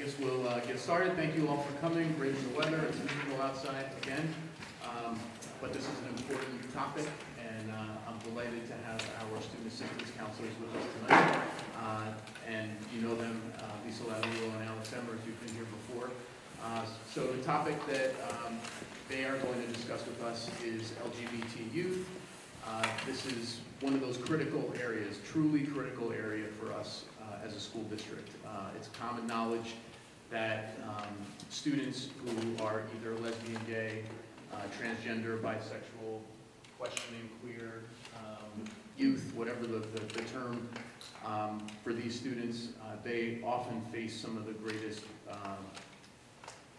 guess we'll get started. Thank you all for coming, braving the weather. It's miserable outside again, but this is an important topic, and I'm delighted to have our student assistance counselors with us tonight. And you know them, Lisa Larulo and Alex Emmers, who've been here before. So the topic that they are going to discuss with us is LGBT youth. This is one of those critical areas, truly critical area for us as a school district. It's common knowledge that students who are either lesbian, gay, transgender, bisexual, questioning, queer, youth, whatever the term for these students, they often face some of the greatest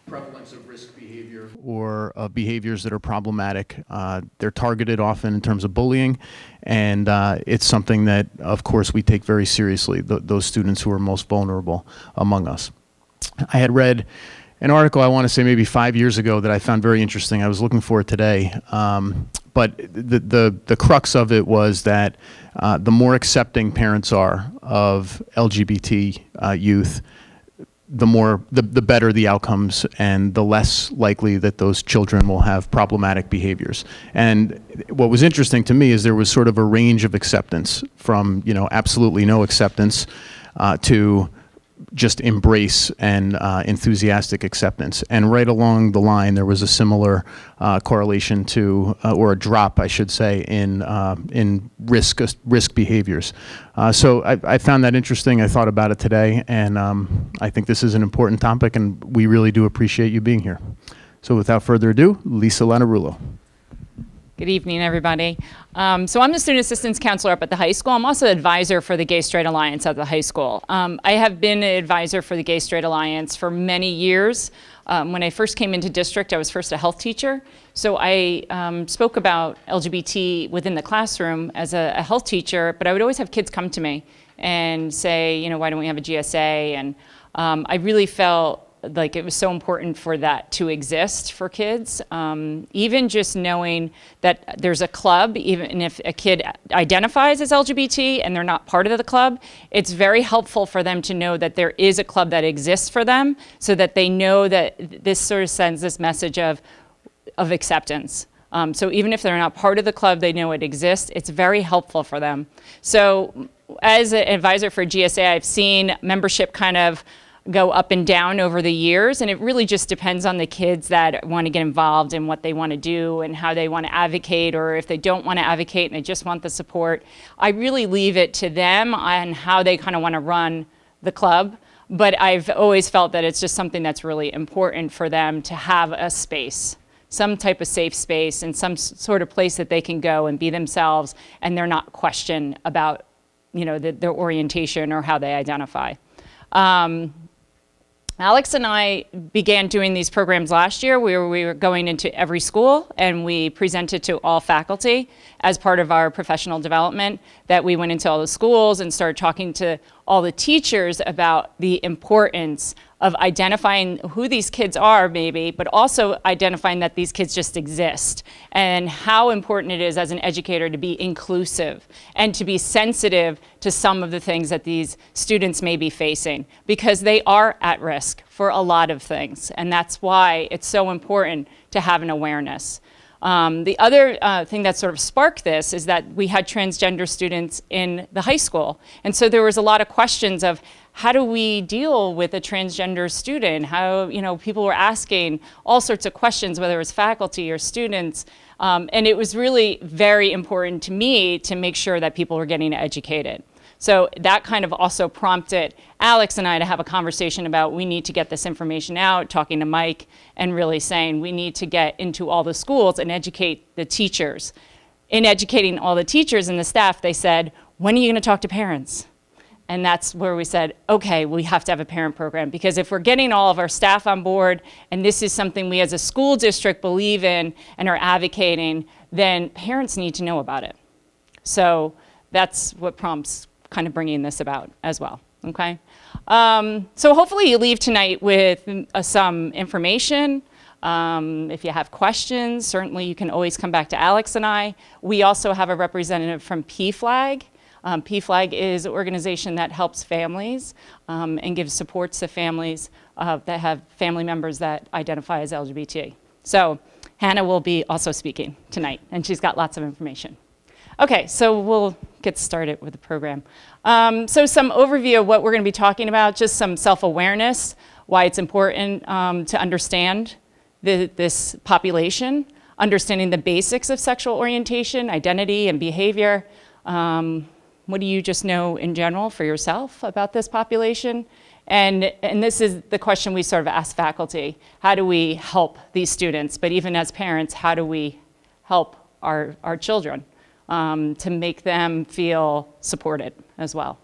prevalence of risk behavior or behaviors that are problematic. They're targeted often in terms of bullying, and it's something that, of course, we take very seriously, those students who are most vulnerable among us. I had read an article, I want to say maybe 5 years ago, that I found very interesting. I was looking for it today, but the crux of it was that the more accepting parents are of LGBT youth, the better the outcomes and the less likely that those children will have problematic behaviors. And what was interesting to me is there was sort of a range of acceptance from, you know, absolutely no acceptance to just embrace and enthusiastic acceptance. And right along the line, there was a similar correlation to, or a drop, I should say, in risk behaviors. So I found that interesting. I thought about it today, and I think this is an important topic, and we really do appreciate you being here. So without further ado, Lisa Larulo. Good evening, everybody. So I'm the student assistance counselor up at the high school. I'm also advisor for the Gay Straight Alliance at the high school. I have been an advisor for the Gay Straight Alliance for many years. When I first came into district, I was first a health teacher. So I spoke about LGBT within the classroom as a health teacher, but I would always have kids come to me and say, you know, why don't we have a GSA? And I really felt like it was so important for that to exist for kids. Even just knowing that there's a club, even if a kid identifies as LGBT and they're not part of the club, it's very helpful for them to know that there is a club that exists for them, so that they know that this sort of sends this message of acceptance. So even if they're not part of the club, they know it exists. It's very helpful for them. So as an advisor for GSA, I've seen membership kind of go up and down over the years, and it really just depends on the kids that want to get involved in what they want to do and how they want to advocate, or if they don't want to advocate and they just want the support. I really leave it to them on how they kind of want to run the club, but I've always felt that it's just something that's really important for them to have a space, some type of safe space and some sort of place that they can go and be themselves, and they're not questioned about, you know, their orientation or how they identify. Alex and I began doing these programs last year. We were going into every school, and we presented to all faculty as part of our professional development, that we went into all the schools and started talking to all the teachers about the importance of identifying who these kids are, maybe, but also identifying that these kids just exist, and how important it is as an educator to be inclusive and to be sensitive to some of the things that these students may be facing, because they are at risk for a lot of things, and that's why it's so important to have an awareness. The other thing that sort of sparked this is that we had transgender students in the high school, and so there was a lot of questions of, how do we deal with a transgender student? How, you know, people were asking all sorts of questions, whether it was faculty or students. And it was really very important to me to make sure that people were getting educated. So that kind of also prompted Alex and I to have a conversation about, we need to get this information out, talking to Mike, and really saying we need to get into all the schools and educate the teachers. In educating all the teachers and the staff, they said, when are you going to talk to parents? And that's where we said, okay, we have to have a parent program, because if we're getting all of our staff on board, and this is something we as a school district believe in and are advocating, then parents need to know about it. So that's what prompts kind of bringing this about as well, okay? So hopefully you leave tonight with some information. If you have questions, certainly you can always come back to Alex and I. We also have a representative from Pflag Pflag is an organization that helps families and gives supports to families that have family members that identify as LGBT. So Hannah will be also speaking tonight, and she's got lots of information. Okay, so we'll get started with the program. So some overview of what we're going to be talking about, just some self-awareness, why it's important to understand this population, understanding the basics of sexual orientation, identity, and behavior. What do you just know in general for yourself about this population? And this is the question we sort of ask faculty. How do we help these students? But even as parents, how do we help our children to make them feel supported as well?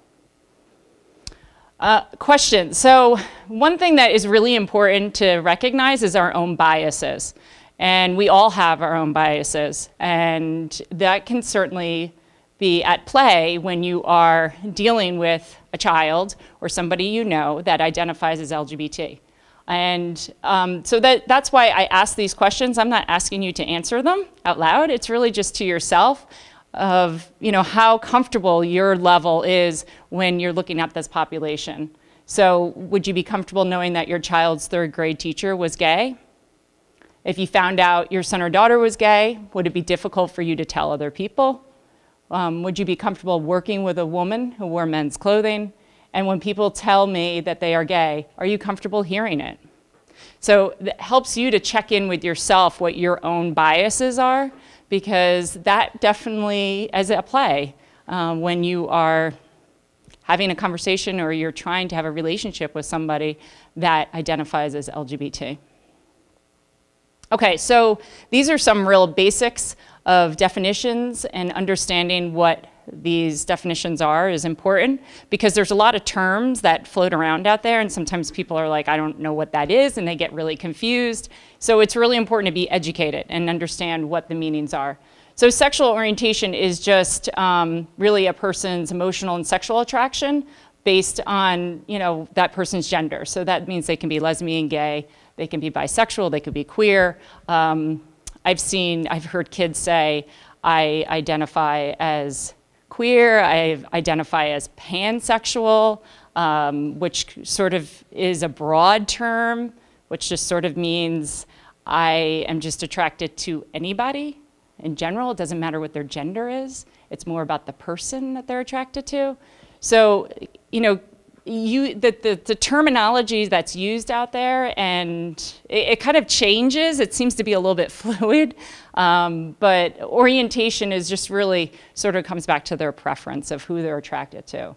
Question. So one thing that is really important to recognize is our own biases. And we all have our own biases. And that can certainly be at play when you are dealing with a child or somebody you know that identifies as LGBT. And so that's why I ask these questions. I'm not asking you to answer them out loud. It's really just to yourself of how comfortable your level is when you're looking at this population. So would you be comfortable knowing that your child's third grade teacher was gay? If you found out your son or daughter was gay, would it be difficult for you to tell other people? Would you be comfortable working with a woman who wore men's clothing? And when people tell me that they are gay, are you comfortable hearing it? So it helps you to check in with yourself what your own biases are, because that definitely is at play when you are having a conversation or you're trying to have a relationship with somebody that identifies as LGBT. Okay, so these are some real basics of definitions, and understanding what these definitions are is important because there's a lot of terms that float around out there, and sometimes people are like, I don't know what that is, and they get really confused. So it's really important to be educated and understand what the meanings are. So sexual orientation is just really a person's emotional and sexual attraction based on that person's gender. So that means they can be lesbian, gay, they can be bisexual, they could be queer. I've heard kids say, I identify as queer, I identify as pansexual, which sort of is a broad term, which just sort of means I am just attracted to anybody in general. It doesn't matter what their gender is. It's more about the person that they're attracted to. So, the terminology that's used out there, and it kind of changes. It seems to be a little bit fluid, but orientation is just really sort of comes back to their preference of who they're attracted to.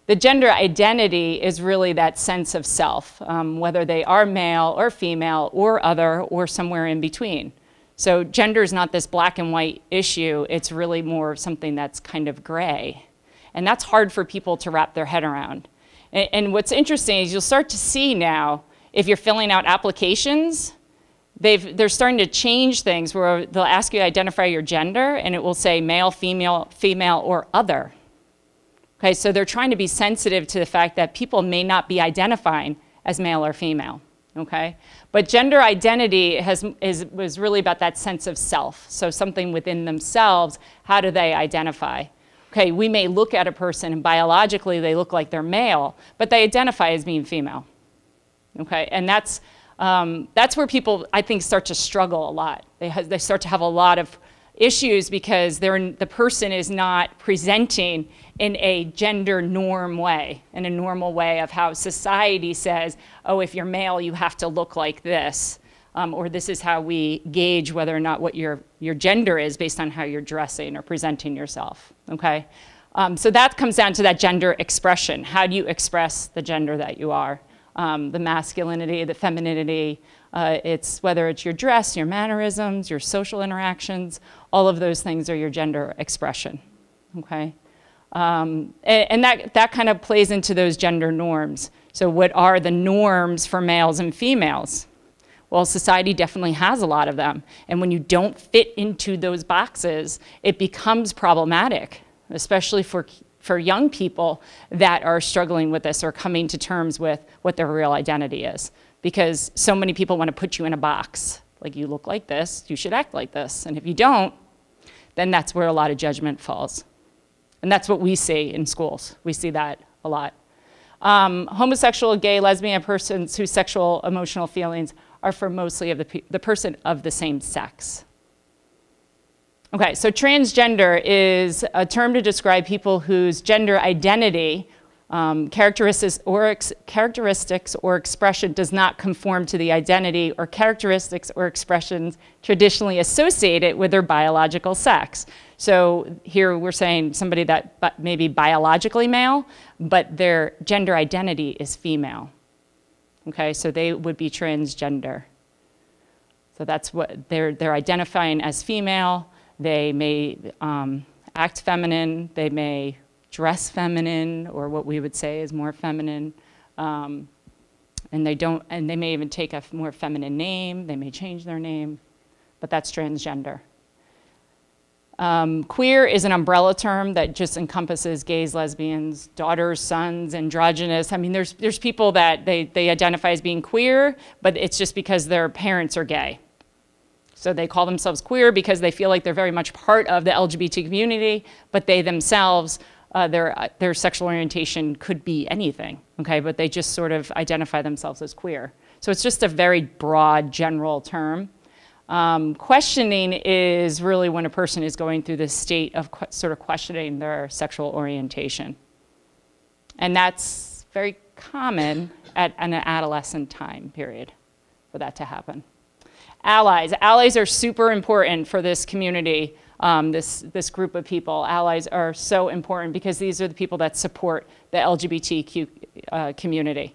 The gender identity is really that sense of self, whether they are male or female or other or somewhere in between. So gender is not this black and white issue. It's really more something that's kind of gray. And that's hard for people to wrap their head around. And what's interesting is you'll start to see now, if you're filling out applications, they're starting to change things where they'll ask you to identify your gender, and it will say male, female, or other. Okay, so they're trying to be sensitive to the fact that people may not be identifying as male or female. Okay, but gender identity was really about that sense of self. So something within themselves. How do they identify? Okay, we may look at a person and biologically they look like they're male, but they identify as being female. Okay, and that's where people, I think, start to struggle a lot. They start to have a lot of issues because the person is not presenting in a gender norm way, in a normal way of how society says, oh, if you're male, you have to look like this. Or this is how we gauge whether or not what your gender is based on how you're dressing or presenting yourself, okay? So that comes down to that gender expression. How do you express the gender that you are? The masculinity, the femininity, whether it's your dress, your mannerisms, your social interactions, all of those things are your gender expression, okay? And that kind of plays into those gender norms. So what are the norms for males and females? Well, society definitely has a lot of them. And when you don't fit into those boxes, it becomes problematic, especially for young people that are struggling with this or coming to terms with what their real identity is. Because so many people want to put you in a box. Like, you look like this, you should act like this. And if you don't, then that's where a lot of judgment falls. And that's what we see in schools. We see that a lot. Homosexual, gay, lesbian persons whose sexual emotional feelings are for mostly of the person of the same sex. Okay, so transgender is a term to describe people whose gender identity, characteristics or expression does not conform to the identity or characteristics or expressions traditionally associated with their biological sex. So here we're saying somebody that may be biologically male, but their gender identity is female. Okay, so they would be transgender. So that's what they're identifying as female. They may act feminine. They may dress feminine, or what we would say is more feminine. And they may even take a more feminine name. They may change their name, but that's transgender. Queer is an umbrella term that just encompasses gays, lesbians, daughters, sons, androgynous. I mean, there's people that they identify as being queer, but it's just because their parents are gay. So they call themselves queer because they feel like they're very much part of the LGBT community, but they themselves, their sexual orientation could be anything, okay? But they just sort of identify themselves as queer. So it's just a very broad, general term. Questioning is really when a person is going through this state of sort of questioning their sexual orientation. And that's very common at an adolescent time period for that to happen. Allies. Allies are super important for this community, this group of people. Allies are so important because these are the people that support the LGBTQ community.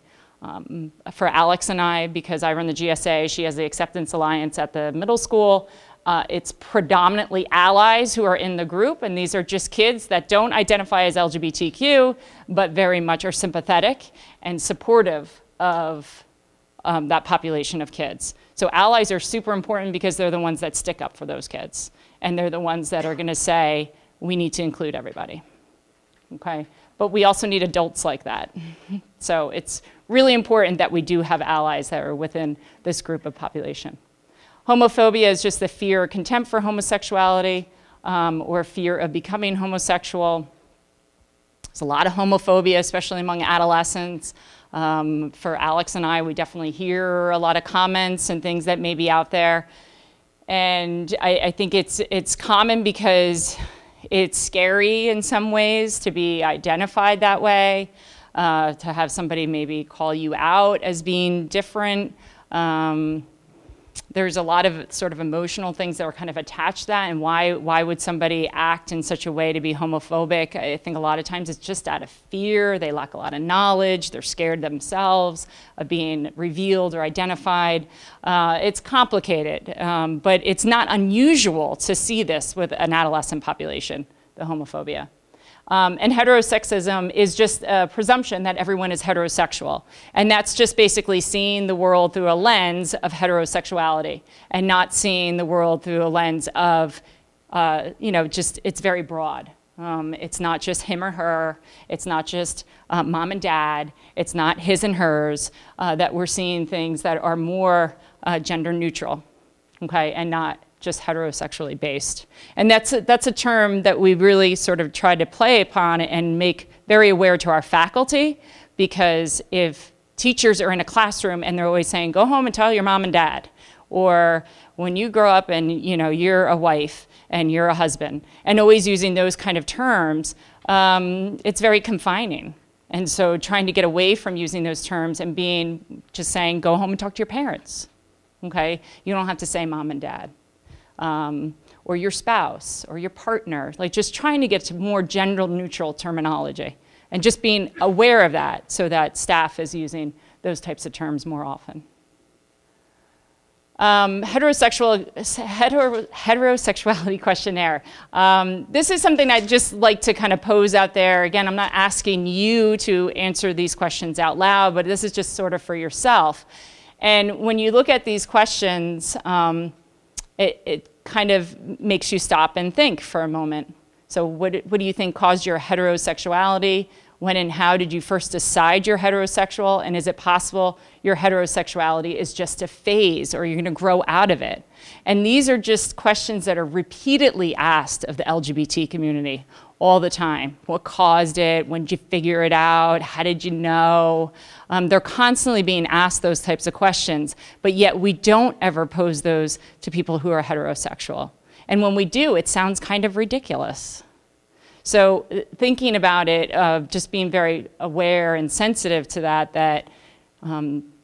For Alex and I, because I run the GSA, she has the Acceptance Alliance at the middle school. It's predominantly allies who are in the group, and these are just kids that don't identify as LGBTQ, but very much are sympathetic and supportive of that population of kids. So allies are super important because they're the ones that stick up for those kids, and they're the ones that are going to say, we need to include everybody, okay? But we also need adults like that. So it's really important that we do have allies that are within this group of population. Homophobia is just the fear or contempt for homosexuality or fear of becoming homosexual. There's a lot of homophobia, especially among adolescents. For Alex and I, we definitely hear a lot of comments and things that may be out there. And I think it's common because it's scary in some ways to be identified that way, to have somebody maybe call you out as being different. There's a lot of sort of emotional things that are kind of attached to that, and why would somebody act in such a way to be homophobic? I think a lot of times it's just out of fear. They lack a lot of knowledge. They're scared themselves of being revealed or identified. It's complicated, but it's not unusual to see this with an adolescent population, the homophobia. And heterosexism is just a presumption that everyone is heterosexual. And that's just basically seeing the world through a lens of heterosexuality and not seeing the world through a lens of, it's very broad. It's not just him or her. It's not just mom and dad. It's not his and hers. That we're seeing things that are more gender neutral, okay, and not just heterosexually based. And that's a term that we really sort of try to play upon and make very aware to our faculty, because if teachers are in a classroom and they're always saying, go home and tell your mom and dad, or when you grow up and you're a wife and you're a husband, and always using those kind of terms, it's very confining. And so trying to get away from using those terms and just saying, go home and talk to your parents, okay? You don't have to say mom and dad. Or your spouse, or your partner, like just trying to get to more gender neutral terminology and just being aware of that so that staff is using those types of terms more often. Heterosexuality questionnaire. This is something I'd just like to kind of pose out there. Again, I'm not asking you to answer these questions out loud, but this is just sort of for yourself. And when you look at these questions, it kind of makes you stop and think for a moment. So what do you think caused your heterosexuality? When and how did you first decide you're heterosexual? And is it possible your heterosexuality is just a phase, or you're going to grow out of it? And these are just questions that are repeatedly asked of the LGBT community. all the time. What caused it? When did you figure it out? How did you know? They're constantly being asked those types of questions, but yet we don't ever pose those to people who are heterosexual. And when we do, it sounds kind of ridiculous. So thinking about it, just being very aware and sensitive to that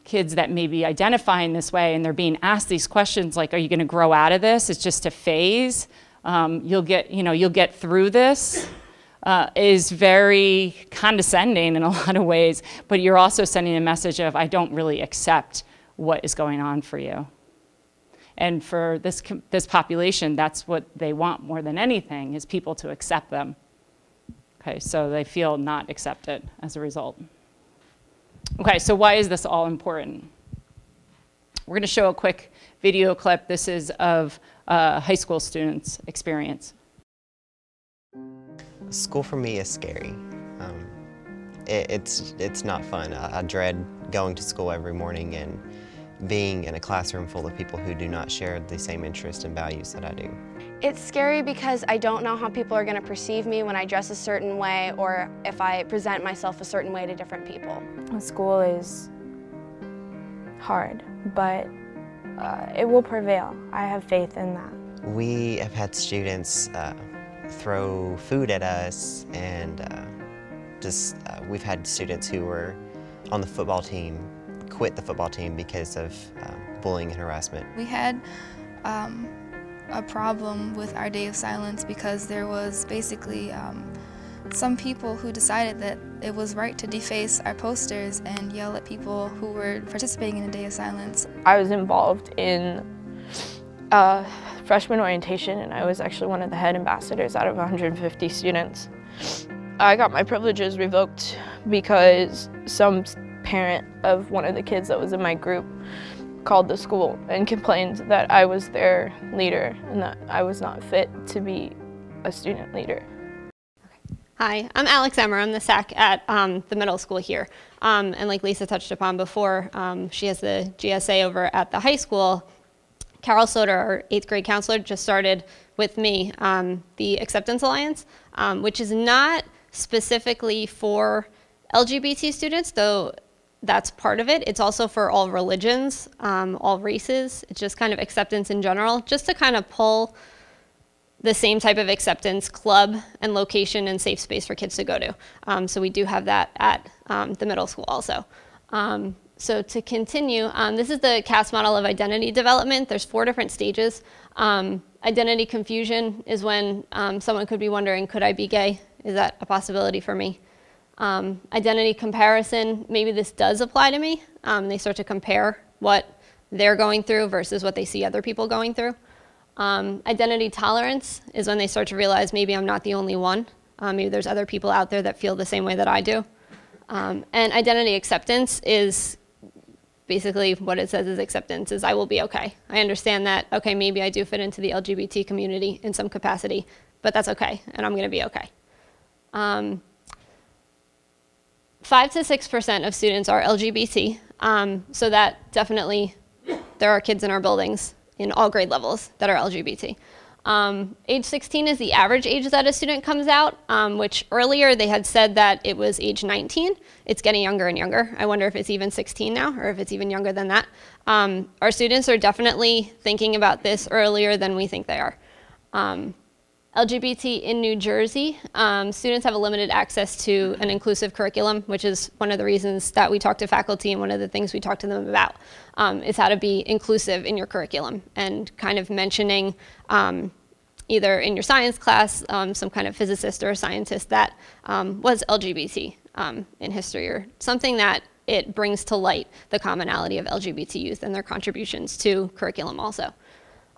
kids that may be identifying this way and they're being asked these questions like, are you gonna grow out of this? It's just a phase. You'll get through this, is very condescending in a lot of ways, but you're also sending a message of, I don't really accept what is going on for you. And for this population, that's what they want more than anything, is people to accept them. Okay, so they feel not accepted as a result. Okay, so why is this all important? We're gonna show a quick video clip. This is of high school students' experience. School for me is scary. It's not fun. I dread going to school every morning and being in a classroom full of people who do not share the same interests and values that I do. It's scary because I don't know how people are going to perceive me when I dress a certain way or if I present myself a certain way to different people. School is hard, but it will prevail. I have faith in that. We have had students throw food at us, and we've had students who were on the football team quit the football team because of bullying and harassment. We had a problem with our day of silence because there was basically some people who decided that it was right to deface our posters and yell at people who were participating in a day of silence. I was involved in freshman orientation, and I was actually one of the head ambassadors out of 150 students. I got my privileges revoked because some parent of one of the kids that was in my group called the school and complained that I was their leader and that I was not fit to be a student leader. Hi, I'm Alex Emmer. I'm the SAC at the middle school here. And like Lisa touched upon before, she has the GSA over at the high school. Carol Soder, our 8th grade counselor, just started with me the Acceptance Alliance, which is not specifically for LGBT students, though that's part of it. It's also for all religions, all races. It's just kind of acceptance in general, just to kind of pull the same type of acceptance club and location and safe space for kids to go to. So we do have that at the middle school also. So to continue, this is the CAST model of identity development. There's 4 different stages. Identity confusion is when someone could be wondering, could I be gay? Is that a possibility for me? Identity comparison, maybe this does apply to me. They start to compare what they're going through versus what they see other people going through. Identity tolerance is when they start to realize maybe I'm not the only one. Maybe there's other people out there that feel the same way that I do. And identity acceptance is basically what it says is acceptance, is I will be okay. I understand that, okay, maybe I do fit into the LGBT community in some capacity, but that's okay, and I'm gonna be okay. 5 to 6% of students are LGBT, so that definitely, there are kids in our buildings in all grade levels that are LGBT. Age 16 is the average age that a student comes out, which earlier they had said that it was age 19. It's getting younger and younger. I wonder if it's even 16 now, or if it's even younger than that. Our students are definitely thinking about this earlier than we think they are. LGBT in New Jersey, students have a limited access to an inclusive curriculum, which is one of the reasons that we talk to faculty, and one of the things we talk to them about is how to be inclusive in your curriculum, and kind of mentioning either in your science class, some kind of physicist or a scientist that was LGBT in history, or something that it brings to light the commonality of LGBT youth and their contributions to curriculum also.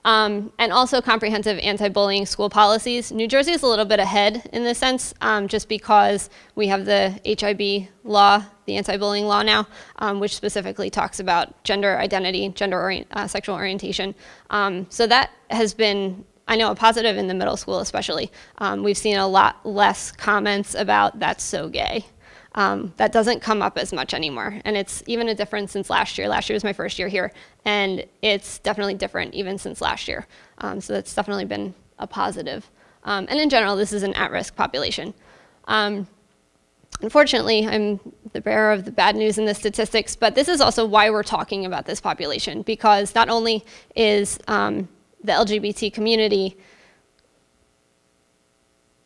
And also comprehensive anti-bullying school policies. New Jersey is a little bit ahead in this sense, just because we have the HIB law, the anti-bullying law now, which specifically talks about gender identity, sexual orientation. So that has been, I know, a positive in the middle school especially. We've seen a lot less comments about that's so gay. That doesn't come up as much anymore. And it's even a difference since last year. Last year was my first year here, and it's definitely different even since last year. So that's definitely been a positive. And in general, this is an at-risk population. Unfortunately, I'm the bearer of the bad news in the statistics, but this is also why we're talking about this population, because not only is the LGBT community,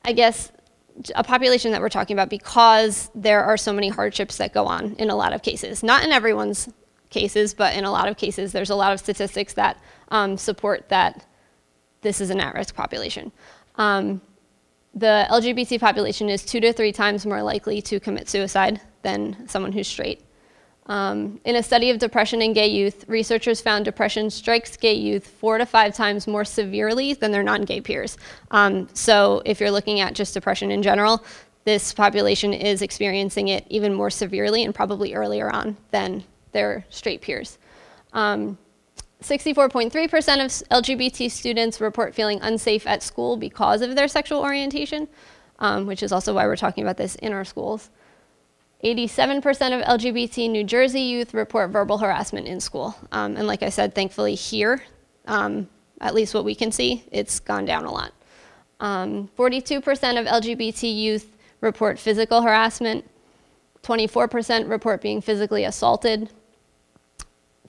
I guess, a population that we're talking about because there are so many hardships that go on in a lot of cases. Not in everyone's cases, but in a lot of cases, there's a lot of statistics that support that this is an at-risk population. The LGBT population is 2 to 3 times more likely to commit suicide than someone who's straight. In a study of depression in gay youth, researchers found depression strikes gay youth 4 to 5 times more severely than their non-gay peers. So if you're looking at just depression in general, this population is experiencing it even more severely and probably earlier on than their straight peers. 64.3% of LGBT students report feeling unsafe at school because of their sexual orientation, which is also why we're talking about this in our schools. 87% of LGBT New Jersey youth report verbal harassment in school. And like I said, thankfully here, at least what we can see, it's gone down a lot. 42% of LGBT youth report physical harassment. 24% report being physically assaulted.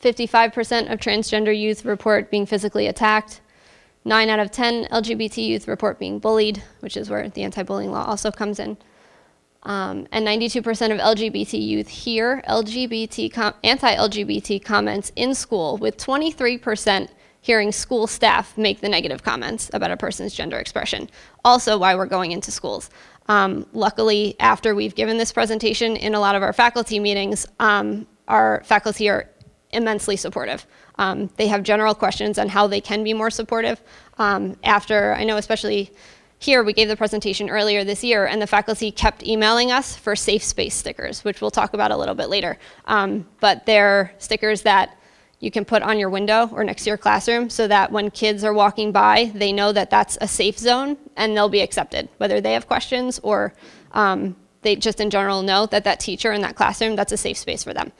55% of transgender youth report being physically attacked. 9 out of 10 LGBT youth report being bullied, which is where the anti-bullying law also comes in. And 92% of LGBT youth hear anti-LGBT comments in school, with 23% hearing school staff make the negative comments about a person's gender expression. Also why we're going into schools. Luckily, after we've given this presentation in a lot of our faculty meetings, our faculty are immensely supportive. They have general questions on how they can be more supportive. After, I know especially here, we gave the presentation earlier this year, and the faculty kept emailing us for safe space stickers, which we'll talk about a little bit later. But they're stickers that you can put on your window or next to your classroom so that when kids are walking by, they know that that's a safe zone and they'll be accepted, whether they have questions or they just in general know that that teacher in that classroom, that's a safe space for them.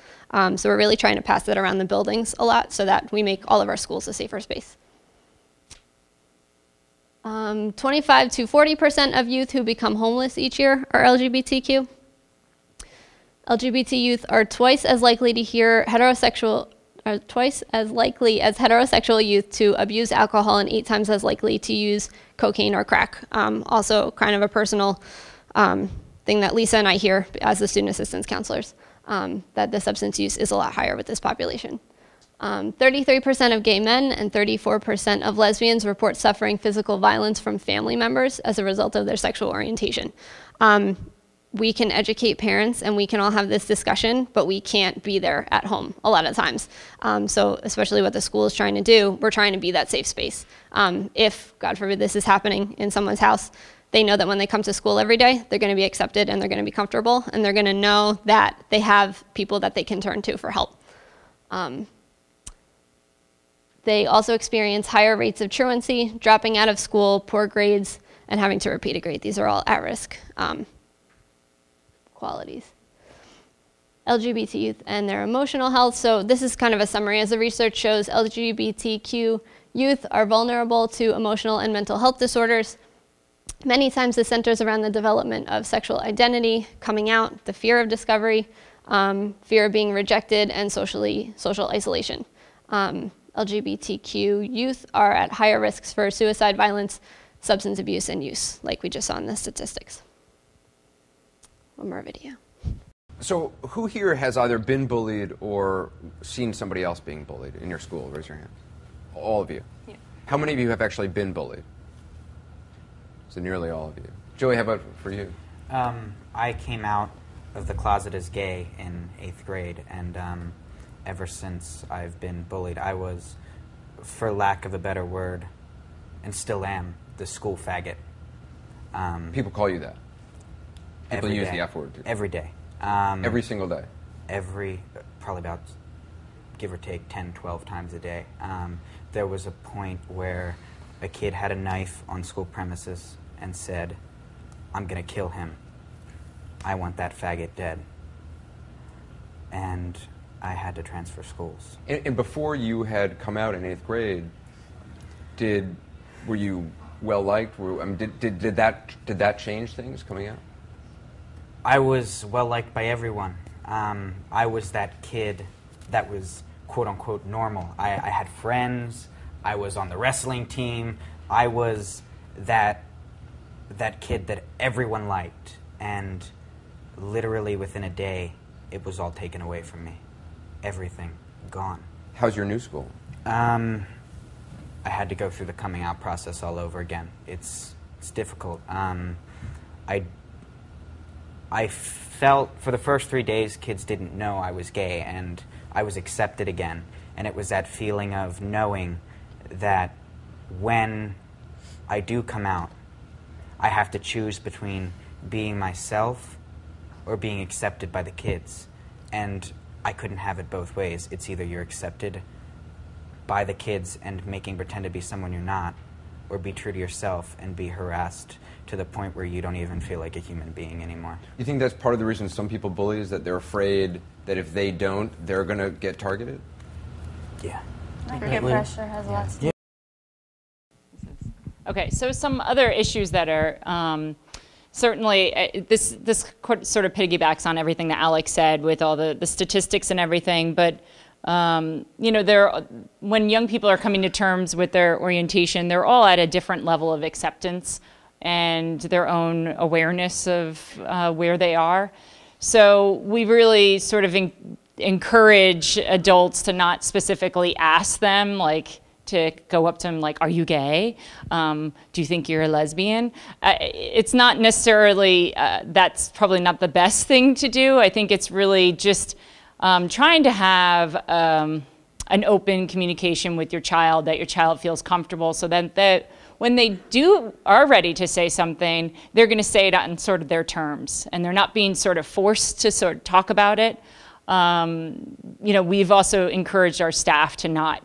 So we're really trying to pass that around the buildings a lot so that we make all of our schools a safer space. 25 to 40% of youth who become homeless each year are LGBTQ. LGBT youth are twice as likely as heterosexual youth to abuse alcohol and 8 times as likely to use cocaine or crack. Also kind of a personal thing that Lisa and I hear as the student assistance counselors, that the substance use is a lot higher with this population. 33% of gay men and 34% of lesbians report suffering physical violence from family members as a result of their sexual orientation. We can educate parents and we can all have this discussion, but we can't be there at home a lot of times. So especially what the school is trying to do, we're trying to be that safe space. If, God forbid, this is happening in someone's house, they know that when they come to school every day, they're going to be accepted and they're going to be comfortable and they're going to know that they have people that they can turn to for help. They also experience higher rates of truancy, dropping out of school, poor grades, and having to repeat a grade. These are all at-risk qualities. LGBT youth and their emotional health. So this is kind of a summary. As the research shows, LGBTQ youth are vulnerable to emotional and mental health disorders. Many times this centers around the development of sexual identity, coming out, the fear of discovery, fear of being rejected, and social isolation. LGBTQ youth are at higher risks for suicide, violence, substance abuse, and use, like we just saw in the statistics. One more video. So who here has either been bullied or seen somebody else being bullied in your school? Raise your hands. All of you? Yeah. How many of you have actually been bullied? So nearly all of you. Joey, how about for you? I came out of the closet as gay in 8th grade, and ever since I've been bullied. I was, for lack of a better word, and still am, the school faggot. People call you that? People use the F word? Every day. Every single day? Probably about, give or take, 10, 12 times a day. There was a point where a kid had a knife on school premises and said, "I'm going to kill him. I want that faggot dead." And I had to transfer schools. And before you had come out in 8th grade, were you well liked? I mean, did that change things coming out? I was well liked by everyone. I was that kid that was quote unquote normal. I had friends. I was on the wrestling team. I was that kid that everyone liked, and literally within a day, it was all taken away from me. Everything gone. How's your new school? I had to go through the coming out process all over again. It's difficult. I felt for the first 3 days kids didn't know I was gay, and I was accepted again. And it was that feeling of knowing that when I do come out, I have to choose between being myself or being accepted by the kids. And I couldn't have it both ways. It's either you're accepted by the kids and making pretend to be someone you're not, or be true to yourself and be harassed to the point where you don't even feel like a human being anymore. You think that's part of the reason some people bully, is that they're afraid that if they don't, they're going to get targeted? Yeah. Peer pressure has a lot to do. Okay, so some other issues that are certainly, this sort of piggybacks on everything that Alex said with all the statistics and everything, but you know, when young people are coming to terms with their orientation, they're all at a different level of acceptance and their own awareness of where they are. So we really sort of encourage adults to not specifically ask them, like, to go up to them like, are you gay? Do you think you're a lesbian? It's not necessarily, that's probably not the best thing to do. I think it's really just trying to have an open communication with your child, that your child feels comfortable, so that when they are ready to say something, they're going to say it on sort of their terms, and they're not being sort of forced to sort of talk about it. You know, we've also encouraged our staff to not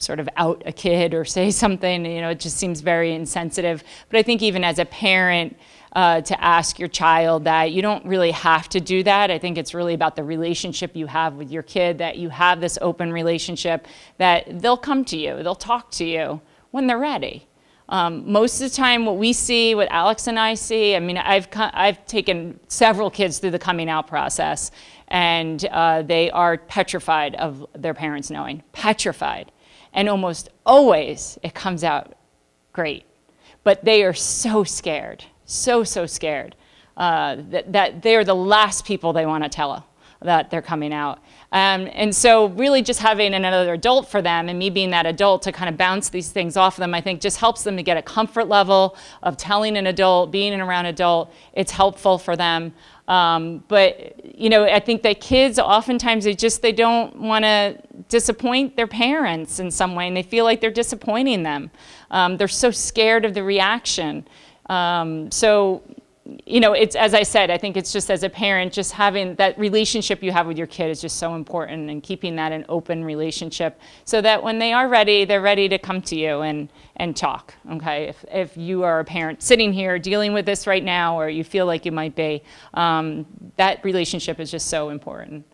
sort of out a kid or say something, you know, it just seems very insensitive. But I think even as a parent, to ask your child that, you don't really have to do that. I think it's really about the relationship you have with your kid, that you have this open relationship, that they'll come to you, they'll talk to you when they're ready. Most of the time what we see, what Alex and I see, I mean, I've taken several kids through the coming out process, and they are petrified of their parents knowing, petrified. And almost always it comes out great. But they are so scared, so scared, that they're the last people they want to tell that they're coming out. And so really just having another adult for them, and me being that adult to kind of bounce these things off of them, I think just helps them to get a comfort level of telling an adult, being around an adult. It's helpful for them. But, you know, I think that kids oftentimes, they don't want to disappoint their parents in some way, and they feel like they're disappointing them. They're so scared of the reaction. So, you know, it's, as I said, I think it's just as a parent, just having that relationship you have with your kid is just so important, and keeping that an open relationship so that when they are ready, they're ready to come to you and talk, okay? If you are a parent sitting here dealing with this right now, or you feel like you might be, that relationship is just so important.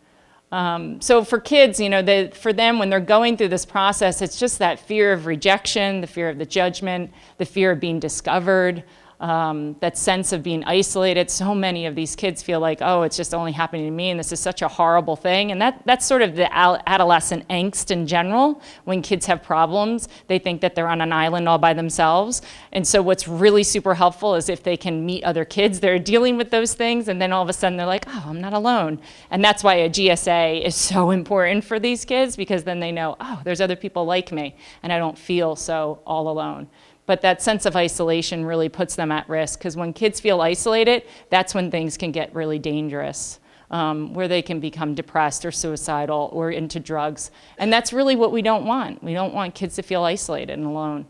So for kids, you know, for them, when they're going through this process, it's just that fear of rejection, the fear of the judgment, the fear of being discovered, that sense of being isolated. So many of these kids feel like, oh, it's just only happening to me, and this is such a horrible thing. And that's sort of the adolescent angst in general. When kids have problems, they think that they're on an island all by themselves. And so what's really super helpful is if they can meet other kids that are dealing with those things, and then all of a sudden they're like, oh, I'm not alone. And that's why a GSA is so important for these kids, because then they know, oh, there's other people like me, and I don't feel so all alone. But that sense of isolation really puts them at risk, because when kids feel isolated, that's when things can get really dangerous, where they can become depressed or suicidal or into drugs. And that's really what we don't want. We don't want kids to feel isolated and alone.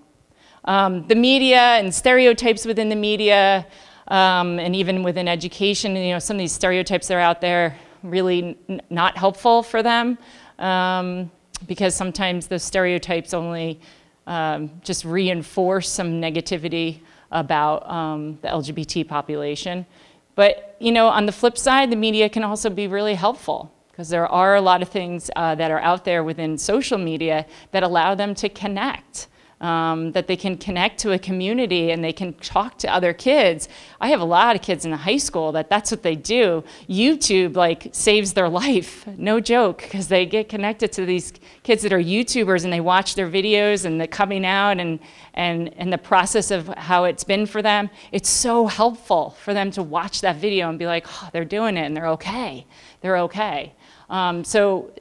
The media and stereotypes within the media, and even within education, you know, some of these stereotypes that are out there really not helpful for them, because sometimes the stereotypes only just reinforce some negativity about the LGBT population. But, you know, on the flip side, the media can also be really helpful, because there are a lot of things that are out there within social media that allow them to connect that they can connect to a community and they can talk to other kids. I have a lot of kids in the high school that's what they do. YouTube like saves their life, no joke, because they get connected to these kids that are YouTubers and they watch their videos and the coming out and the process of how it's been for them. It's so helpful for them to watch that video and be like, oh, they're doing it and they're okay. They're okay. So,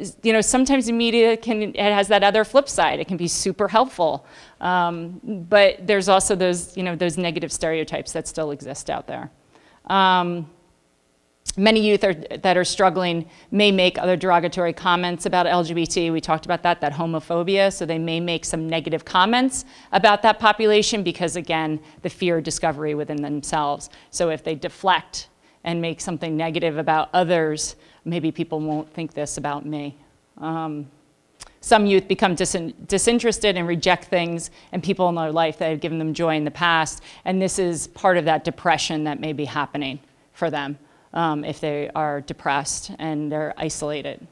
sometimes the media it has that other flip side. It can be super helpful. But there's also those negative stereotypes that still exist out there. Many youth that are struggling may make other derogatory comments about LGBT. We talked about that homophobia. So they may make some negative comments about that population because, again, the fear of discovery within themselves. So if they deflect and make something negative about others, maybe people won't think this about me. Some youth become disinterested and reject things and people in their life that have given them joy in the past. And this is part of that depression that may be happening for them if they are depressed and they're isolated.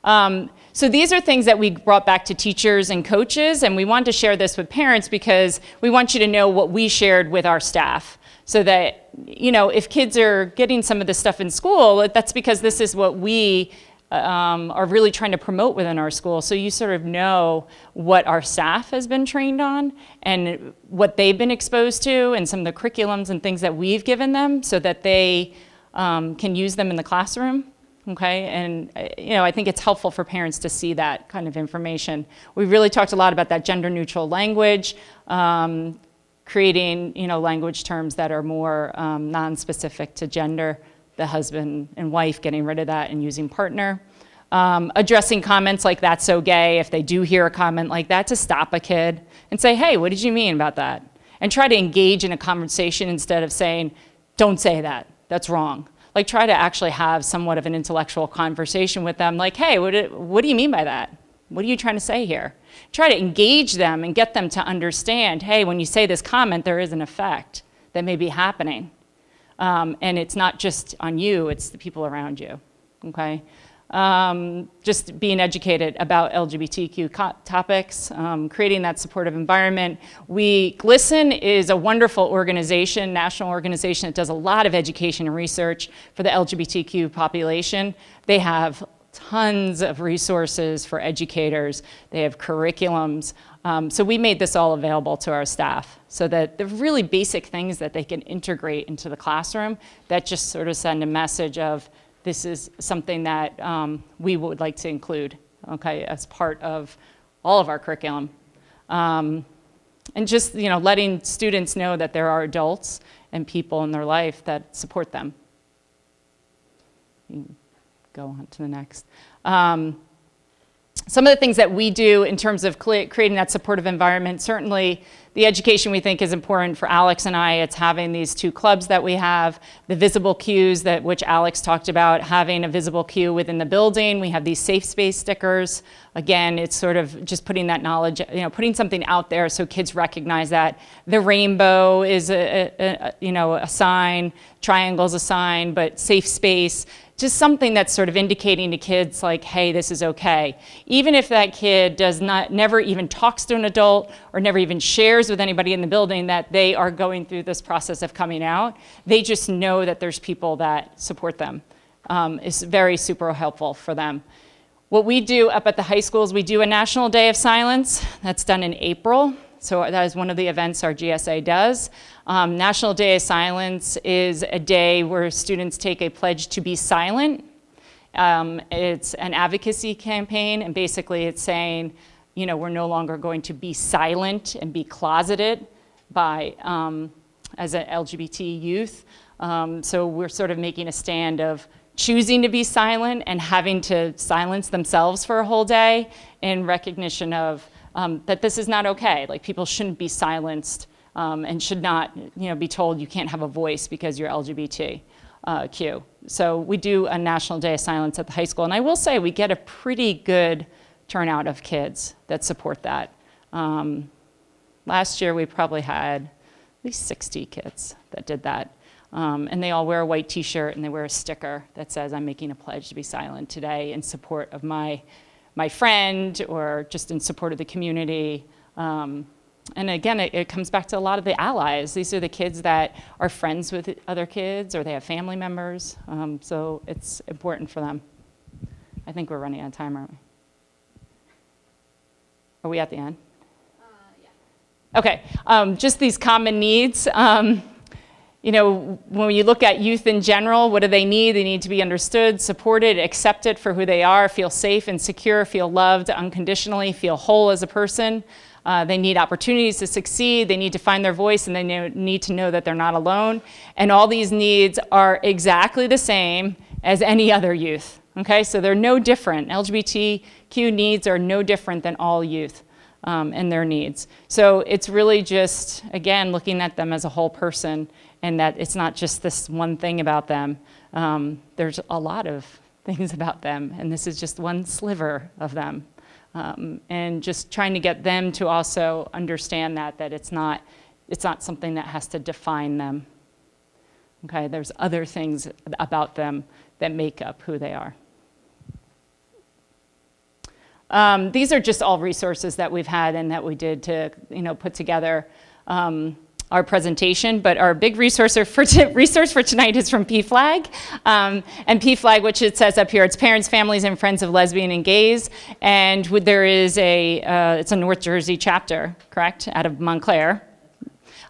So these are things that we brought back to teachers and coaches, and we want to share this with parents because we want you to know what we shared with our staff. So that, if kids are getting some of this stuff in school, that's because this is what we are really trying to promote within our school. So you sort of know what our staff has been trained on and what they've been exposed to and some of the curriculums and things that we've given them so that they can use them in the classroom. Okay, and I think it's helpful for parents to see that kind of information. We really talked a lot about that gender neutral language, creating language terms that are more non-specific to gender, the husband and wife, getting rid of that and using partner. Addressing comments like that's so gay, if they do hear a comment like that, to stop a kid and say, hey, what did you mean about that? And try to engage in a conversation instead of saying, don't say that, that's wrong. Like try to actually have somewhat of an intellectual conversation with them, like, hey, what do you mean by that? What are you trying to say here? Try to engage them and get them to understand, hey, when you say this comment, there is an effect that may be happening. And it's not just on you, it's the people around you, okay? Just being educated about LGBTQ topics, creating that supportive environment. GLSEN is a wonderful organization, national organization that does a lot of education and research for the LGBTQ population. They have tons of resources for educators. They have curriculums. So we made this all available to our staff so that the really basic things that they can integrate into the classroom that just sort of send a message of this is something that we would like to include, okay, as part of all of our curriculum. And just, letting students know that there are adults and people in their life that support them. You can go on to the next. Some of the things that we do in terms of creating that supportive environment, certainly the education we think is important for Alex and I. It's having these 2 clubs that we have, the visible cues which Alex talked about, having a visible cue within the building. We have these safe space stickers. Again, it's sort of just putting that knowledge, putting something out there so kids recognize that. The rainbow is a sign, triangle's a sign, but safe space. Just something that's sort of indicating to kids like, hey, this is okay. Even if that kid never even talks to an adult or never even shares with anybody in the building that they are going through this process of coming out, they just know that there's people that support them. It's very super helpful for them. What we do up at the high schools, we do a National Day of Silence. That's done in April. So that is one of the events our GSA does. National Day of Silence is a day where students take a pledge to be silent. It's an advocacy campaign, and basically it's saying, we're no longer going to be silent and be closeted by, as an LGBT youth. So we're sort of making a stand of choosing to be silent and having to silence themselves for a whole day in recognition of that this is not okay. Like people shouldn't be silenced and should not, be told you can't have a voice because you're LGBTQ. So we do a National Day of Silence at the high school, and I will say we get a pretty good turnout of kids that support that. Last year we probably had at least 60 kids that did that. And they all wear a white t-shirt and they wear a sticker that says, I'm making a pledge to be silent today in support of my friend or just in support of the community. And again, it comes back to a lot of the allies. These are the kids that are friends with other kids, or they have family members. So it's important for them. I think we're running out of time, aren't we? Are we at the end? Yeah. Okay, just these common needs. You know, when you look at youth in general, what do they need? They need to be understood, supported, accepted for who they are, feel safe and secure, feel loved unconditionally, feel whole as a person. They need opportunities to succeed, they need to find their voice, and they need to know that they're not alone. And all these needs are exactly the same as any other youth, okay? So they're no different. LGBTQ needs are no different than all youth and their needs. So it's really just, again, looking at them as a whole person, and that it's not just this one thing about them. There's a lot of things about them, and this is just one sliver of them. And just trying to get them to also understand that it's not something that has to define them. Okay, there's other things about them that make up who they are. These are just all resources that we've had and that we did to, you know, put together our presentation, but our big resource for tonight is from Pflag. And Pflag, which it says up here, it's Parents, Families, and Friends of Lesbian and Gays. And there is it's a North Jersey chapter, correct, out of Montclair.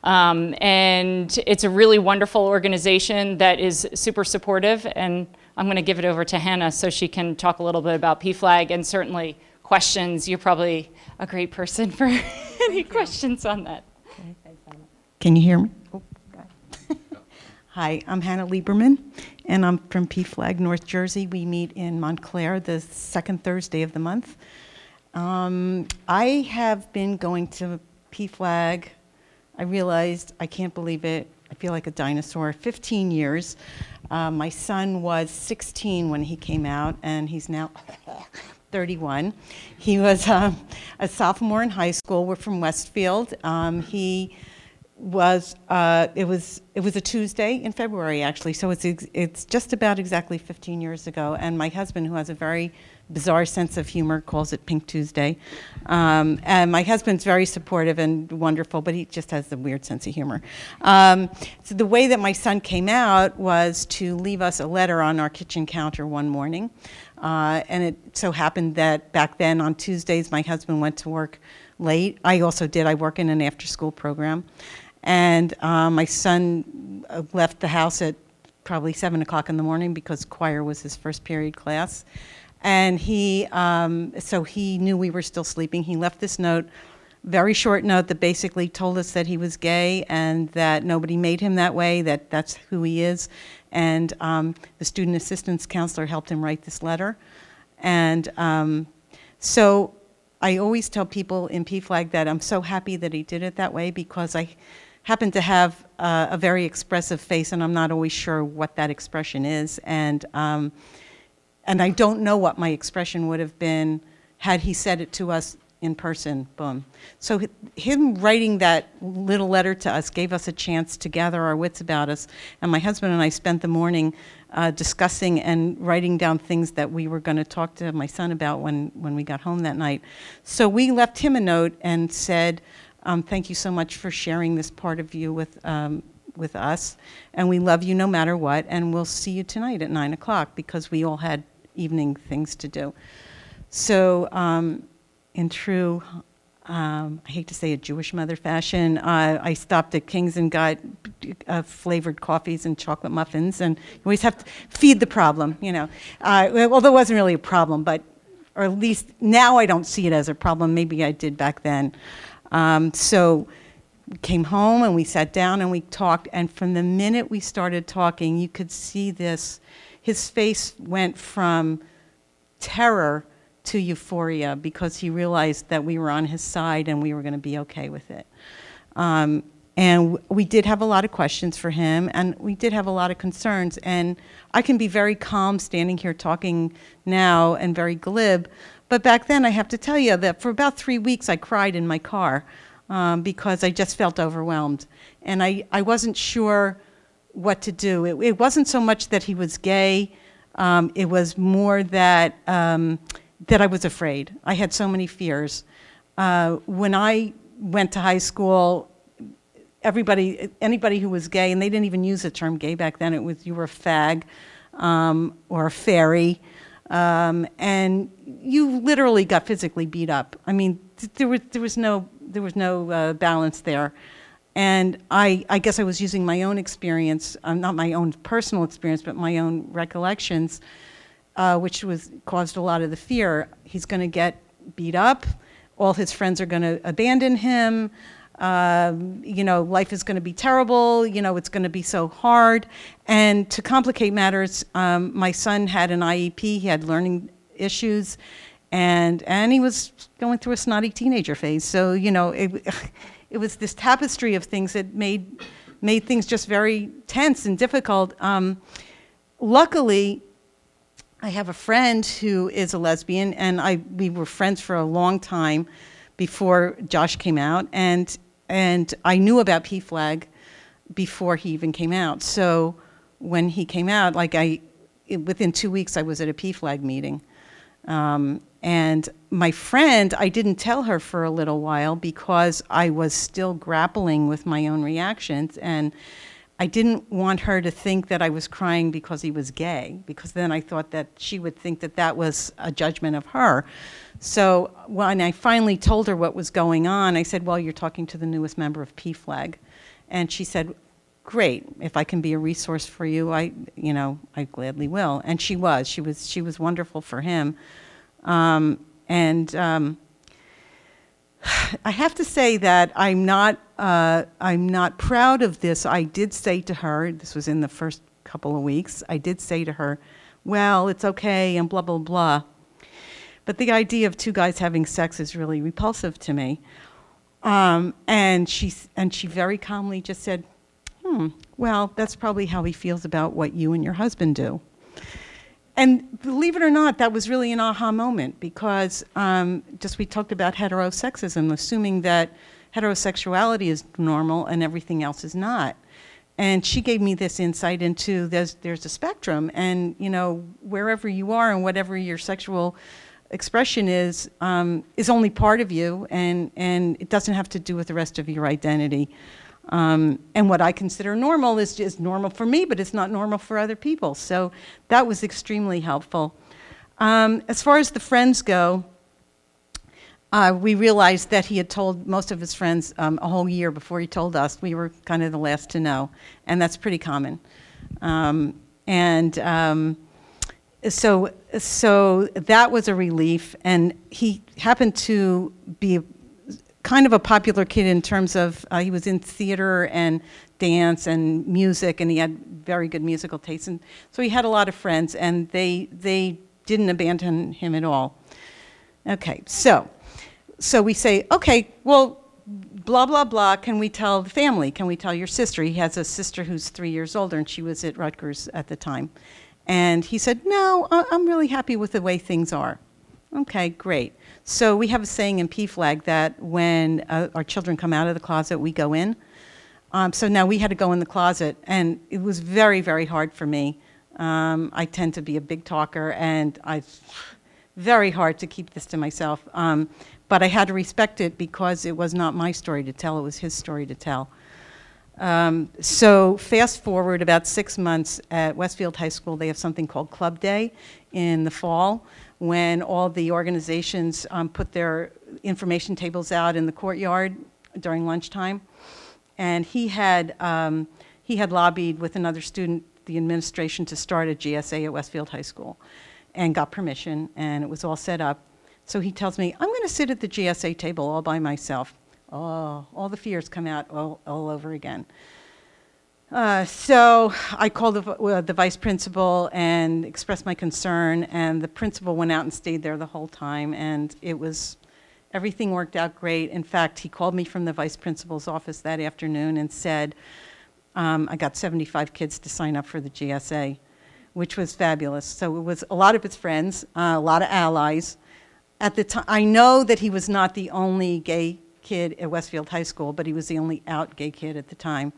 And it's a really wonderful organization that is super supportive. And I'm going to give it over to Hannah so she can talk a little bit about Pflag, and certainly questions. You're probably a great person for any questions on that. Okay. Can you hear me? Oh, hi, I'm Hannah Lieberman, and I'm from Pflag, North Jersey. We meet in Montclair the second Thursday of the month. I have been going to Pflag. I realized, I can't believe it, I feel like a dinosaur, 15 years. My son was 16 when he came out, and he's now 31. He was a sophomore in high school. We're from Westfield. It was a Tuesday in February, actually, so it's just about exactly 15 years ago. And my husband, who has a very bizarre sense of humor, calls it Pink Tuesday. And my husband's very supportive and wonderful, but he just has a weird sense of humor. So the way that my son came out was to leave us a letter on our kitchen counter one morning. And it so happened that back then on Tuesdays, my husband went to work late. I also did. I work in an after-school program. And my son left the house at probably 7 o'clock in the morning because choir was his first period class. And so he knew we were still sleeping. He left this note, very short note that basically told us that he was gay and that nobody made him that way, that that's who he is. And the student assistance counselor helped him write this letter. And so I always tell people in Pflag that I'm so happy that he did it that way, because I happen to have a very expressive face, and I'm not always sure what that expression is. And I don't know what my expression would have been had he said it to us in person, boom. So him writing that little letter to us gave us a chance to gather our wits about us. And my husband and I spent the morning discussing and writing down things that we were going to talk to my son about when we got home that night. So we left him a note and said, thank you so much for sharing this part of you with us. And we love you no matter what. And we'll see you tonight at 9 o'clock, because we all had evening things to do. So in true, I hate to say a Jewish mother fashion, I stopped at King's and got flavored coffees and chocolate muffins, and you always have to feed the problem, you know. Well, there wasn't really a problem, but, or at least now I don't see it as a problem. Maybe I did back then. So we came home and we sat down and we talked, and from the minute we started talking, you could see this, his face went from terror to euphoria, because he realized that we were on his side and we were going to be okay with it. And we did have a lot of questions for him, and we did have a lot of concerns. And I can be very calm standing here talking now and very glib, but back then I have to tell you that for about 3 weeks I cried in my car because I just felt overwhelmed. And I wasn't sure what to do. It wasn't so much that he was gay, it was more that that I was afraid. I had so many fears. when I went to high school, anybody who was gay, and they didn't even use the term gay back then, it was you were a fag or a fairy, and you literally got physically beat up. I mean, there was no balance there. And I guess I was using my own experience, not my own personal experience, but my own recollections, which caused a lot of the fear. He's going to get beat up. All his friends are going to abandon him. You know, life is going to be terrible. You know, it's going to be so hard. And to complicate matters, my son had an IEP. He had learning issues, and he was going through a snotty teenager phase. So, you know, it was this tapestry of things that made things just very tense and difficult. Luckily, I have a friend who is a lesbian, and we were friends for a long time before Josh came out, and I knew about Pflag before he even came out. So when he came out, within 2 weeks, I was at a Pflag meeting. And my friend, I didn't tell her for a little while because I was still grappling with my own reactions, and I didn't want her to think that I was crying because he was gay, because then I thought that she would think that that was a judgment of her. So when I finally told her what was going on, I said, well, you're talking to the newest member of Pflag. And she said, great, if I can be a resource for you, I gladly will. And she was wonderful for him. I have to say that I'm not proud of this. I did say to her, this was in the first couple of weeks, I did say to her, well, it's okay, and blah, blah, blah. But the idea of two guys having sex is really repulsive to me. And she very calmly just said, well, that's probably how he feels about what you and your husband do. And believe it or not, that was really an aha moment, because we talked about heterosexism, assuming that heterosexuality is normal and everything else is not. And she gave me this insight into there's a spectrum, and wherever you are and whatever your sexual expression is only part of you, and it doesn't have to do with the rest of your identity. And what I consider normal is normal for me, but it's not normal for other people. So that was extremely helpful. As far as the friends go, we realized that he had told most of his friends a whole year before he told us. We were kind of the last to know, and that's pretty common. So that was a relief, and he happened to be kind of a popular kid in terms of he was in theater and dance and music, and he had very good musical taste, and so he had a lot of friends, and they didn't abandon him at all. Okay, so we say, okay, well, blah, blah, blah, can we tell the family? Can we tell your sister? He has a sister who's 3 years older, and she was at Rutgers at the time. And he said, no, I'm really happy with the way things are. Okay, great. So we have a saying in Pflag that when our children come out of the closet, we go in. So now we had to go in the closet, and it was very, very hard for me. I tend to be a big talker, and very hard to keep this to myself. But I had to respect it because it was not my story to tell, it was his story to tell. So fast forward about 6 months at Westfield High School, they have something called Club Day in the fall, when all the organizations put their information tables out in the courtyard during lunchtime. And he had lobbied with another student, the administration, to start a GSA at Westfield High School, and got permission, and it was all set up. So he tells me, I'm going to sit at the GSA table all by myself. Oh, all the fears come out all over again. So I called the vice principal and expressed my concern, and the principal went out and stayed there the whole time, and everything worked out great. In fact, he called me from the vice principal's office that afternoon and said, I got 75 kids to sign up for the GSA, which was fabulous. So it was a lot of his friends, a lot of allies. At the time, I know that he was not the only gay kid at Westfield High School, but he was the only out gay kid at the time.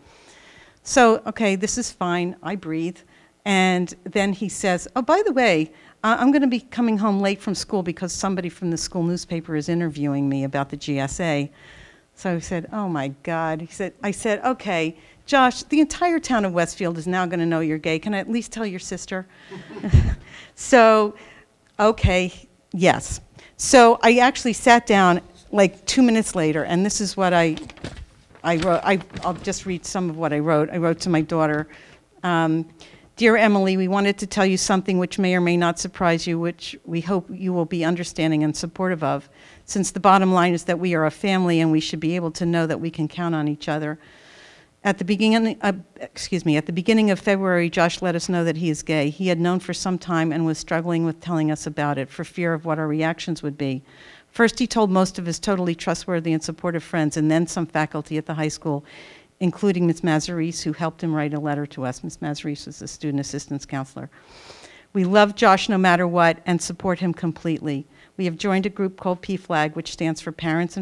So, okay, this is fine, I breathe. And then he says, oh, by the way, I'm going to be coming home late from school because somebody from the school newspaper is interviewing me about the GSA. So I said, oh my God. I said, okay, Josh, the entire town of Westfield is now going to know you're gay. Can I at least tell your sister? So, okay, yes. So I actually sat down like 2 minutes later, and this is what I wrote. I'll just read some of what I wrote. I wrote to my daughter, Dear Emily, we wanted to tell you something which may or may not surprise you, which we hope you will be understanding and supportive of, since the bottom line is that we are a family and we should be able to know that we can count on each other. At the beginning of February, Josh let us know that he is gay. He had known for some time and was struggling with telling us about it for fear of what our reactions would be. First, he told most of his totally trustworthy and supportive friends, and then some faculty at the high school, including Ms. Mazarise, who helped him write a letter to us. Ms. Mazarise was the student assistance counselor. We love Josh no matter what and support him completely. We have joined a group called Pflag, which stands for Parents,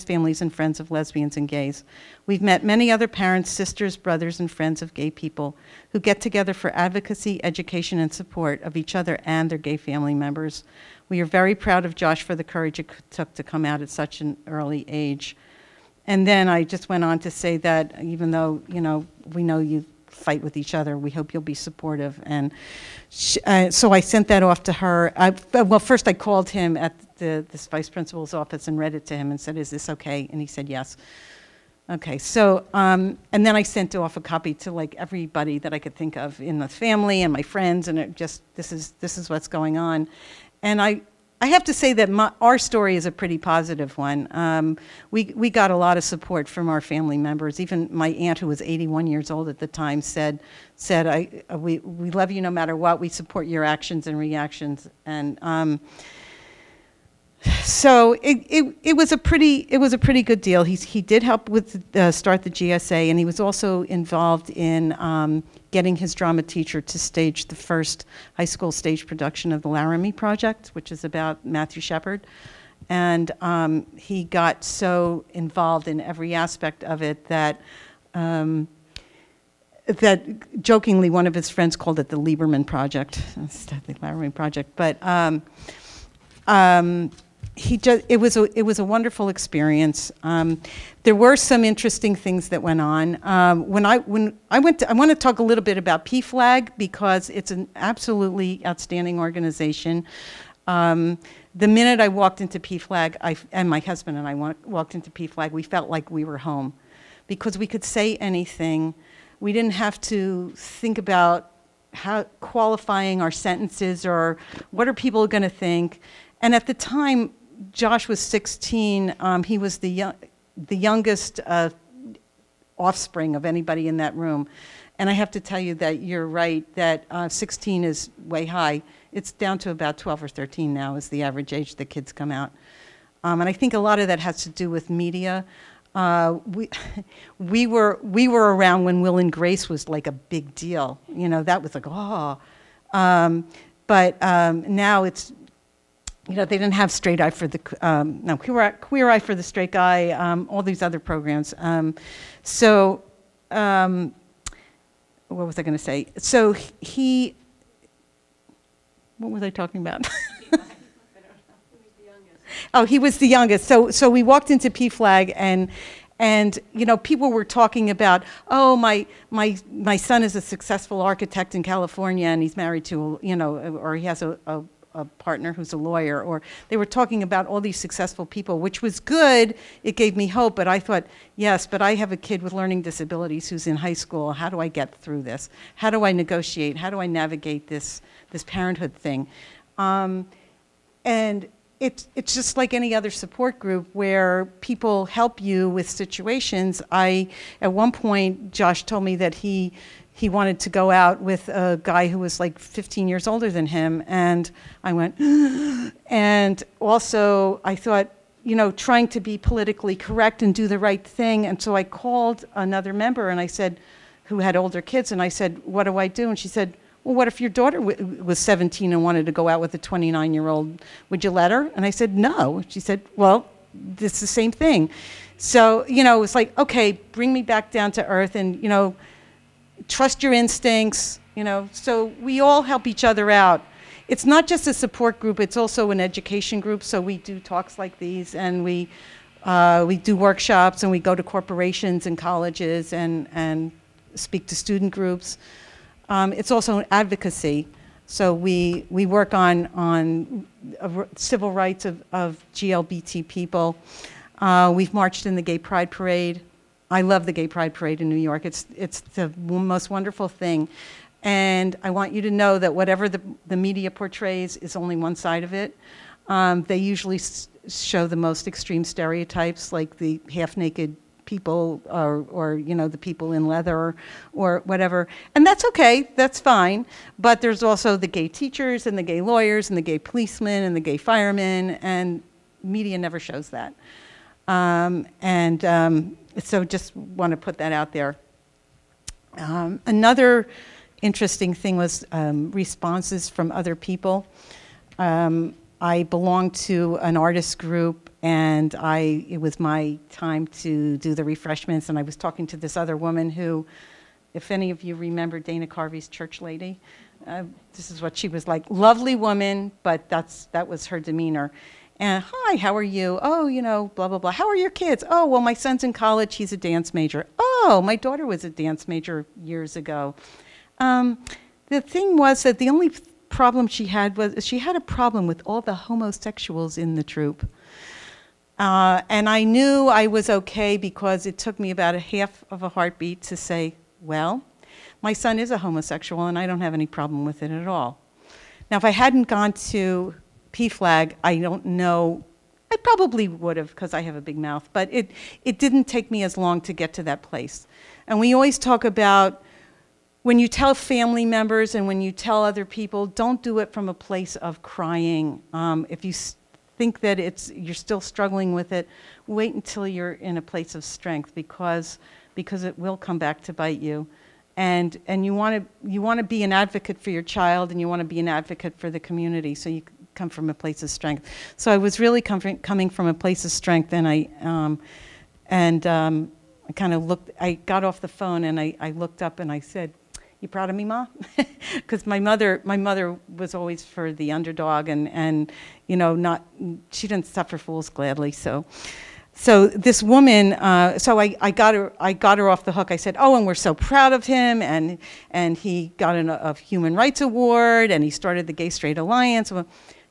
Families, and Friends of Lesbians and Gays. We've met many other parents, sisters, brothers, and friends of gay people who get together for advocacy, education, and support of each other and their gay family members. We are very proud of Josh for the courage it took to come out at such an early age. And then I just went on to say that even though, we know you fight with each other, we hope you'll be supportive. And so I sent that off to her. Well, first I called him at this vice principal's office and read it to him and said, is this okay? And he said yes. Okay, so, and then I sent off a copy to like everybody that I could think of in the family and my friends, and it just, this is what's going on. And I have to say that our story is a pretty positive one. We got a lot of support from our family members. Even my aunt, who was 81 years old at the time, said we love you no matter what. We support your actions and reactions. And so it was a pretty good deal. He did help with start the GSA, and he was also involved in getting his drama teacher to stage the first high school stage production of the Laramie Project, which is about Matthew Shepard. And he got so involved in every aspect of it that jokingly one of his friends called it the Lieberman Project, instead of the Laramie Project. But it was a wonderful experience. There were some interesting things that went on. When I want to talk a little bit about Pflag because it's an absolutely outstanding organization. The minute I walked into Pflag, and my husband and I walked into Pflag, we felt like we were home because we could say anything. We didn't have to think about how qualifying our sentences or what are people going to think. And at the time, Josh was 16. He was the youngest offspring of anybody in that room. And I have to tell you that you're right, that 16 is way high. It's down to about 12 or 13 now is the average age that kids come out. And I think a lot of that has to do with media. We were around when Will and Grace was like a big deal. That was like, oh. But now it's, they didn't have Straight Eye for the, Queer Eye for the Straight Guy, all these other programs. What was I going to say? So what was I talking about? Oh, he was the youngest. So we walked into Pflag and people were talking about, oh, my son is a successful architect in California and he's married to, or he has a partner who's a lawyer, or they were talking about all these successful people, which was good. It gave me hope, but I thought, yes, but I have a kid with learning disabilities who's in high school. How do I get through this? How do I negotiate? How do I navigate this parenthood thing? And it's just like any other support group where people help you with situations. At one point, Josh told me that he wanted to go out with a guy who was like 15 years older than him, and I went, and also I thought, trying to be politically correct and do the right thing, and so I called another member, and I said, who had older kids, and I said, what do I do? And she said, well, what if your daughter was 17 and wanted to go out with a 29-year-old? Would you let her? And I said, no. She said, well, it's the same thing. So, it was like, okay, bring me back down to earth and, trust your instincts, So we all help each other out. it's not just a support group, it's also an education group. So we do talks like these, and we do workshops, and we go to corporations and colleges and speak to student groups. It's also an advocacy. So we work on civil rights of GLBT people. We've marched in the Gay Pride Parade. I love the Gay Pride Parade in New York. It's the most wonderful thing. And I want you to know that whatever the media portrays is only one side of it. They usually show the most extreme stereotypes, like the half-naked people or you know, the people in leather or whatever. And that's okay, that's fine. But there's also the gay teachers and the gay lawyers and the gay policemen and the gay firemen, and media never shows that. So just want to put that out there. Another interesting thing was responses from other people. I belonged to an artist group, and it was my time to do the refreshments, and I was talking to this other woman who, if any of you remember Dana Carvey's Church Lady, this is what she was like. Lovely woman, but that was her demeanor. And, hi, how are you? Oh, you know, blah, blah, blah. How are your kids? Oh, well, my son's in college. He's a dance major. Oh, my daughter was a dance major years ago. The thing was that the only problem she had was she had a problem with all the homosexuals in the troupe. And I knew I was okay because it took me about a half of a heartbeat to say, well, my son is a homosexual and I don't have any problem with it at all. Now, if I hadn't gone to Pflag, I don't know, I probably would have because I have a big mouth, but it didn't take me as long to get to that place. And we always talk about when you tell family members and when you tell other people, don't do it from a place of crying. If you think that you're still struggling with it, wait until you're in a place of strength because it will come back to bite you. And you want to be an advocate for your child, and you want to be an advocate for the community, so you come from a place of strength. So I was really coming from a place of strength, and I kind of looked, I got off the phone and I looked up and I said, "You proud of me, Ma?" Because my mother was always for the underdog, and you know, she didn't suffer fools gladly. So this woman, so I got her off the hook. I said, "Oh, and we're so proud of him, and he got a Human Rights Award, and he started the Gay Straight Alliance."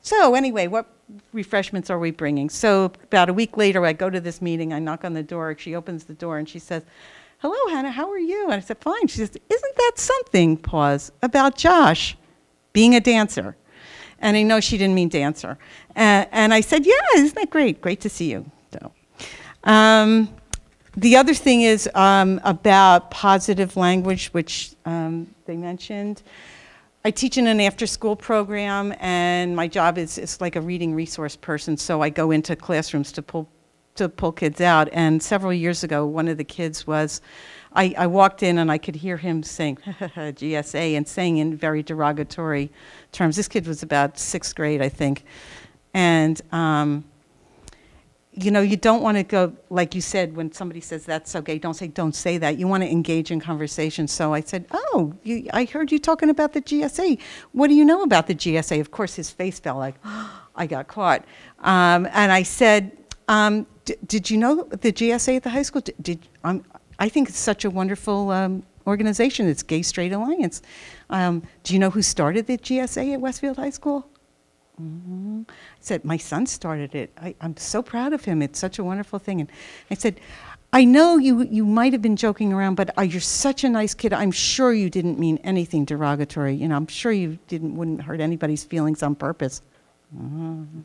So anyway, what refreshments are we bringing? So about a week later, I go to this meeting. I knock on the door. She opens the door and she says, "Hello, Hannah, how are you?" And I said, "Fine." She says, "Isn't that something," pause, "about Josh being a dancer?" And I know she didn't mean dancer. And I said, "Yeah, isn't that great? Great to see you." So, the other thing is about positive language, which they mentioned. I teach in an after-school program, and my job is like a reading resource person, so I go into classrooms to pull kids out. And several years ago, one of the kids was, I walked in and I could hear him saying GSA and saying in very derogatory terms. This kid was about 6th grade, I think. And you know, you don't want to go, like you said, when somebody says that's okay, don't say that. You want to engage in conversation. So I said, "Oh, I heard you talking about the GSA. What do you know about the GSA?" Of course, his face fell like, I got caught. And I said, did you know the GSA at the high school? I think it's such a wonderful organization. It's Gay Straight Alliance. Do you know who started the GSA at Westfield High School? Mm-hmm. I said, "My son started it. I'm so proud of him. It's such a wonderful thing." And I said, "I know you might have been joking around, but you're such a nice kid. I'm sure you didn't mean anything derogatory. You know, I'm sure you wouldn't hurt anybody's feelings on purpose." Mm-hmm.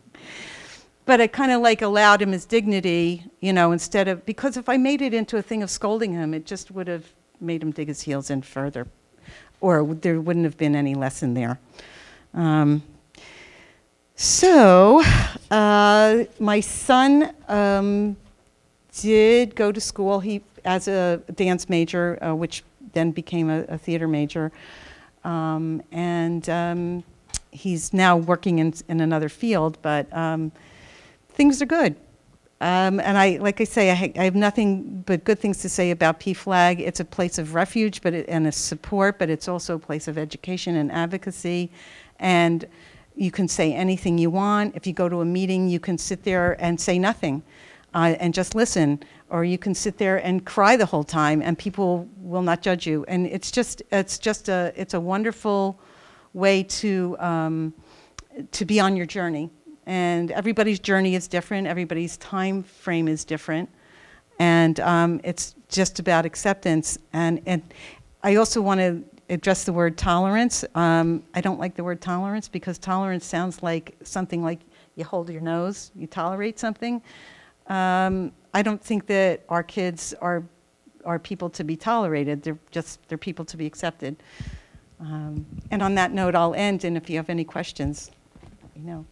But I kind of like allowed him his dignity, you know, instead of, because if I made it into a thing of scolding him, it just would have made him dig his heels in further, or there wouldn't have been any lesson there. So my son did go to school as a dance major, which then became a theater major. And he's now working in another field, but things are good. And like I say, I have nothing but good things to say about Pflag. It's a place of refuge and a support, but it's also a place of education and advocacy. And You can say anything you want. If you go to a meeting, you can sit there and say nothing and just listen. Or you can sit there and cry the whole time, and people will not judge you. And it's a wonderful way to be on your journey. And everybody's journey is different. Everybody's time frame is different. And it's just about acceptance. And I also want to address the word tolerance. I don't like the word tolerance because tolerance sounds like something like you hold your nose, you tolerate something. I don't think that our kids are people to be tolerated. They're people to be accepted. And on that note, I'll end. And if you have any questions, let me know.